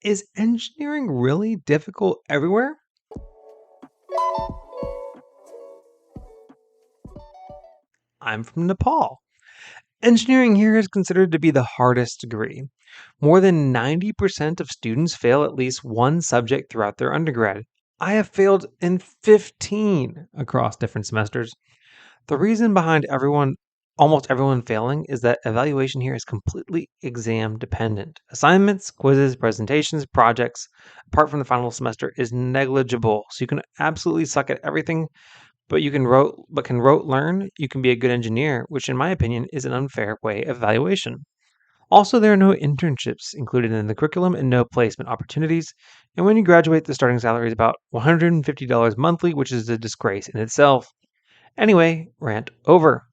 Is engineering really difficult everywhere? I'm from Nepal. Engineering here is considered to be the hardest degree. More than 90% of students fail at least one subject throughout their undergrad. I have failed in 15 across different semesters. The reason behind almost everyone failing is that evaluation here is completely exam dependent. Assignments, quizzes, presentations, projects, apart from the final semester, is negligible. So you can absolutely suck at everything, but can rote learn, you can be a good engineer, which in my opinion is an unfair way of evaluation. Also, there are no internships included in the curriculum and no placement opportunities. And when you graduate, the starting salary is about $150 monthly, which is a disgrace in itself. Anyway, rant over.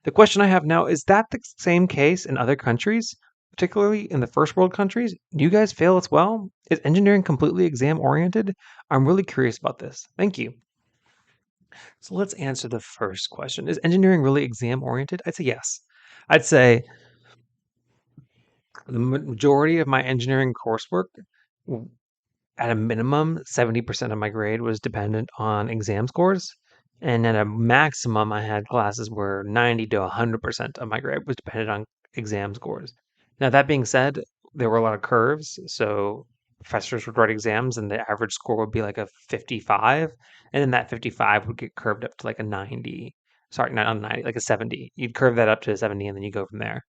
The question I have now is that the same case in other countries, particularly in the first world countries? Do you guys fail as well? Is engineering completely exam oriented? I'm really curious about this. Thank you. So let's answer the first question. Is engineering really exam oriented? I'd say yes. I'd say the majority of my engineering coursework, w- at a minimum, 70% of my grade was dependent on exam scores. And at a maximum, I had classes where 90 to 100% of my grade was dependent on exam scores. Now, that being said, there were a lot of curves. So professors would write exams, and the average score would be like a 55. And then that 55 would get curved up to like a 90. Sorry, not a 90, like a 70. You'd curve that up to a 70, and then you go from there.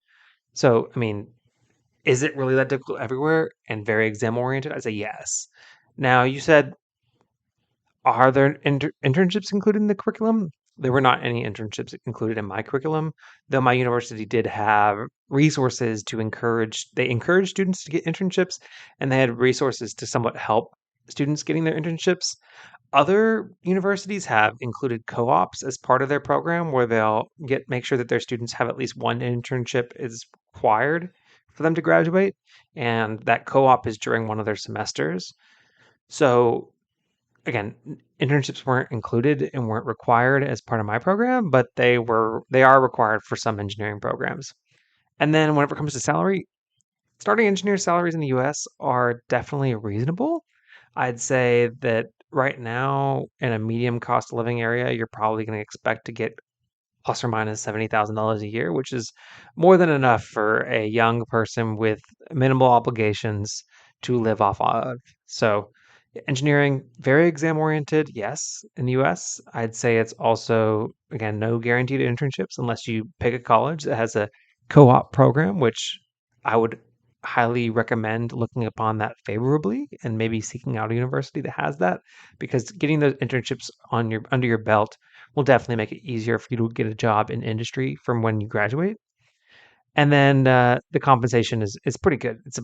So, I mean, is it really that difficult everywhere and very exam oriented? I'd say yes. Now, you said, are there internships included in the curriculum? There were not any internships included in my curriculum, though my university did have resources they encouraged students to get internships, and they had resources to somewhat help students getting their internships. Other universities have included co-ops as part of their program where they'll make sure that their students have at least one internship is required for them to graduate, and that co-op is during one of their semesters. So again, internships weren't included and weren't required as part of my program, but they are required for some engineering programs. And then whenever it comes to salary, starting engineer salaries in the US are definitely reasonable. I'd say that right now in a medium cost of living area, you're probably going to expect to get plus or minus $70,000 a year, which is more than enough for a young person with minimal obligations to live off of. So, engineering, very exam oriented, yes, in the US. I'd say it's also, again, no guaranteed internships unless you pick a college that has a co op program, which I would highly recommend looking upon that favorably and maybe seeking out a university that has that, because getting those internships on your under your belt will definitely make it easier for you to get a job in industry from when you graduate. And then the compensation is pretty good. It's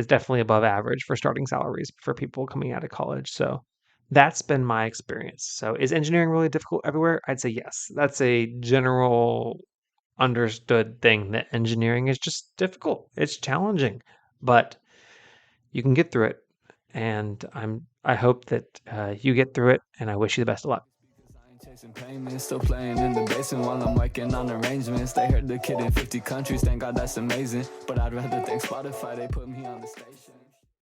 definitely above average for starting salaries for people coming out of college. So that's been my experience. So is engineering really difficult everywhere? I'd say yes. That's a general understood thing that engineering is just difficult. It's challenging, but you can get through it. And I hope that you get through it, and I wish you the best of luck. I ain't chasing payments, still playing in the basement while I'm working on arrangements. They heard the kid in 50 countries, thank God that's amazing. But I'd rather thank Spotify, they put me on the station.